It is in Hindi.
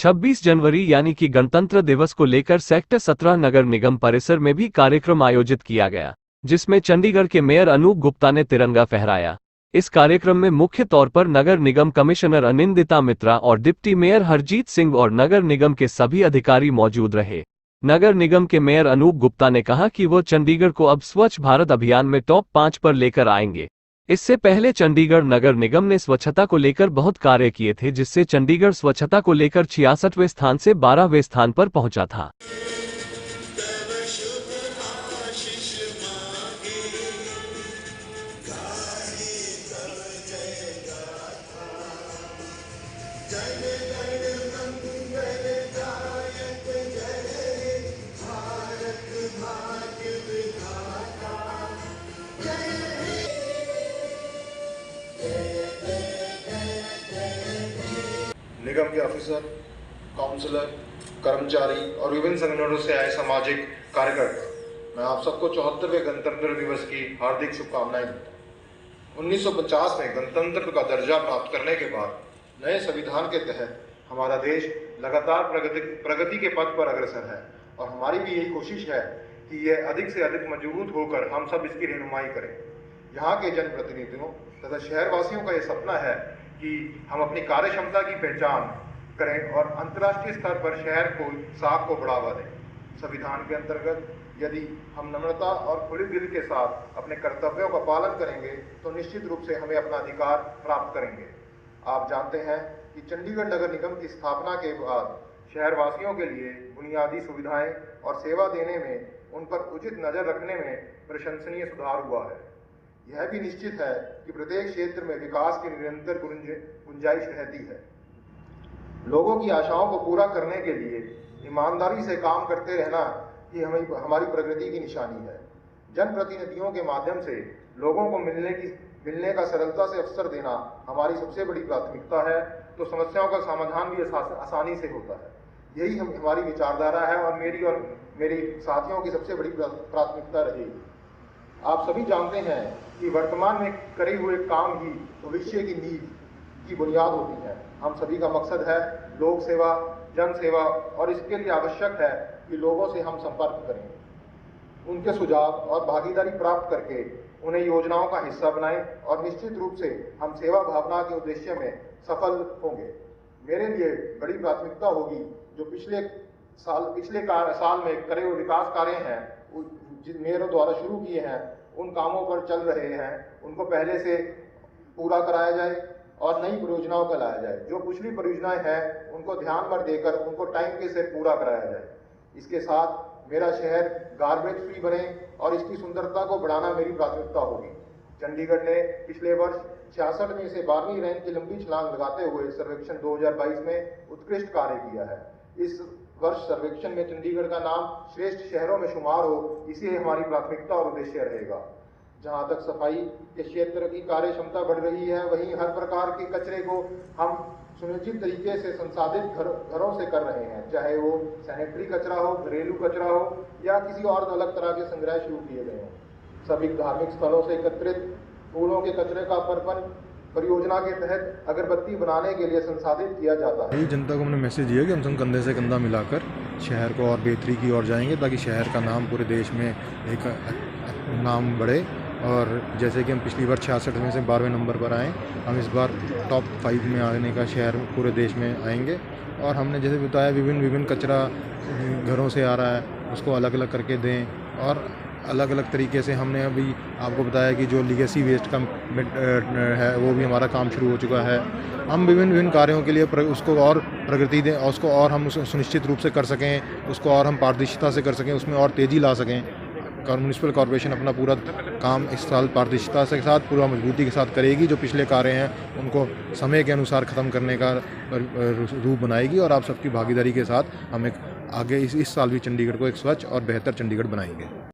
26 जनवरी यानी कि गणतंत्र दिवस को लेकर सेक्टर 17 नगर निगम परिसर में भी कार्यक्रम आयोजित किया गया, जिसमें चंडीगढ़ के मेयर अनूप गुप्ता ने तिरंगा फहराया। इस कार्यक्रम में मुख्य तौर पर नगर निगम कमिश्नर अनिंदिता मित्रा और डिप्टी मेयर हरजीत सिंह और नगर निगम के सभी अधिकारी मौजूद रहे। नगर निगम के मेयर अनूप गुप्ता ने कहा कि वो चंडीगढ़ को अब स्वच्छ भारत अभियान में टॉप 5 पर लेकर आएंगे। इससे पहले चंडीगढ़ नगर निगम ने स्वच्छता को लेकर बहुत कार्य किए थे, जिससे चंडीगढ़ स्वच्छता को लेकर 66वें स्थान से 12वें स्थान पर पहुंचा था। निगम के ऑफिसर, काउंसलर, कर्मचारी और विभिन्न संगठनों से आए सामाजिक कार्यकर्ता, मैं आप सबको 74वें गणतंत्र दिवस की हार्दिक शुभकामनाएं देता हूँ। 1950 में गणतंत्र का दर्जा प्राप्त करने के बाद नए संविधान के तहत हमारा देश लगातार प्रगति के पथ पर अग्रसर है और हमारी भी यही कोशिश है कि यह अधिक से अधिक मजबूत होकर हम सब इसकी रहनुमाई करें। यहाँ के जनप्रतिनिधियों तथा शहरवासियों का यह सपना है कि हम अपनी कार्य क्षमता की पहचान करें और अंतर्राष्ट्रीय स्तर पर शहर को साख को बढ़ावा दें। संविधान के अंतर्गत यदि हम नम्रता और खुले दिल के साथ अपने कर्तव्यों का पालन करेंगे तो निश्चित रूप से हमें अपना अधिकार प्राप्त करेंगे। आप जानते हैं कि चंडीगढ़ नगर निगम की स्थापना के बाद शहरवासियों के लिए बुनियादी सुविधाएं और सेवा देने में उन पर उचित नजर रखने में प्रशंसनीय सुधार हुआ है। यह भी निश्चित है कि प्रत्येक क्षेत्र में विकास की निरंतर गुंजाइश रहती है। लोगों की आशाओं को पूरा करने के लिए ईमानदारी से काम करते रहना ही हमारी प्रगति की निशानी है। जनप्रतिनिधियों के माध्यम से लोगों को मिलने का सरलता से अवसर देना हमारी सबसे बड़ी प्राथमिकता है, तो समस्याओं का समाधान भी आसानी से होता है। यही हमारी विचारधारा है और मेरी साथियों की सबसे बड़ी प्राथमिकता रहेगी। आप सभी जानते हैं कि वर्तमान में करे हुए काम ही भविष्य की नींव की बुनियाद होती है। हम सभी का मकसद है लोक सेवा, जन सेवा और इसके लिए आवश्यक है कि लोगों से हम संपर्क करें, उनके सुझाव और भागीदारी प्राप्त करके उन्हें योजनाओं का हिस्सा बनाएं और निश्चित रूप से हम सेवा भावना के उद्देश्य में सफल होंगे। मेरे लिए बड़ी प्राथमिकता होगी जो पिछले साल में करे हुए विकास कार्य हैं, जिन मेयरों द्वारा शुरू किए हैं, उन कामों पर चल रहे हैं, उनको पहले से पूरा कराया जाए और नई परियोजनाओं का लाया जाए। जो पिछली परियोजनाएं हैं उनको ध्यान में देकर उनको टाइम के से पूरा कराया जाए। इसके साथ मेरा शहर गार्बेज फ्री बने और इसकी सुंदरता को बढ़ाना मेरी प्राथमिकता होगी। चंडीगढ़ ने पिछले वर्ष 66 में से 12वीं रैंक की लंबी छलांग लगाते हुए सर्वेक्षण 2022 में उत्कृष्ट कार्य किया है। इस वर्ष सर्वेक्षण में चंडीगढ़ का नाम श्रेष्ठ शहरों में शुमार हो, इसी हमारी प्राथमिकता और उद्देश्य रहेगा। जहां तक सफाई के क्षेत्र की कार्य क्षमता बढ़ रही है, वहीं हर प्रकार के कचरे को हम सुनिश्चित तरीके से संसाधित घरों से कर रहे हैं, चाहे वो सैनिटरी कचरा हो, घरेलू कचरा हो या किसी और अलग तरह के संग्रह शुरू किए गए हों। सभी धार्मिक स्थलों से एकत्रित फूलों के कचरे का परपन परियोजना के तहत अगरबत्ती बनाने के लिए संसाधित किया जाता है। जनता को हमने मैसेज दिया कि हम सब कंधे से कंधा मिलाकर शहर को और बेहतरी की ओर जाएंगे, ताकि शहर का नाम पूरे देश में एक नाम बढ़े। और जैसे कि हम पिछली बार 66 में से 12वें नंबर पर आए, हम इस बार टॉप 5 में आने का शहर पूरे देश में आएंगे। और हमने जैसे बताया विभिन्न कचरा घरों से आ रहा है, उसको अलग अलग करके दें। और अलग अलग तरीके से हमने अभी आपको बताया कि जो लीगेसी वेस्ट का है वो भी हमारा काम शुरू हो चुका है। हम विभिन्न कार्यों के लिए उसको और प्रगति दें और उसको और हम सुनिश्चित रूप से कर सकें, उसको और हम पारदर्शिता से कर सकें, उसमें और तेज़ी ला सकें। म्यूनसिपल कॉर्पोरेशन अपना पूरा काम इस साल पारदर्शिता के साथ, पूरा मजबूती के साथ करेगी। जो पिछले कार्य हैं उनको समय के अनुसार ख़त्म करने का रूप बनाएगी और आप सबकी भागीदारी के साथ हम एक आगे इस साल भी चंडीगढ़ को एक स्वच्छ और बेहतर चंडीगढ़ बनाएंगे।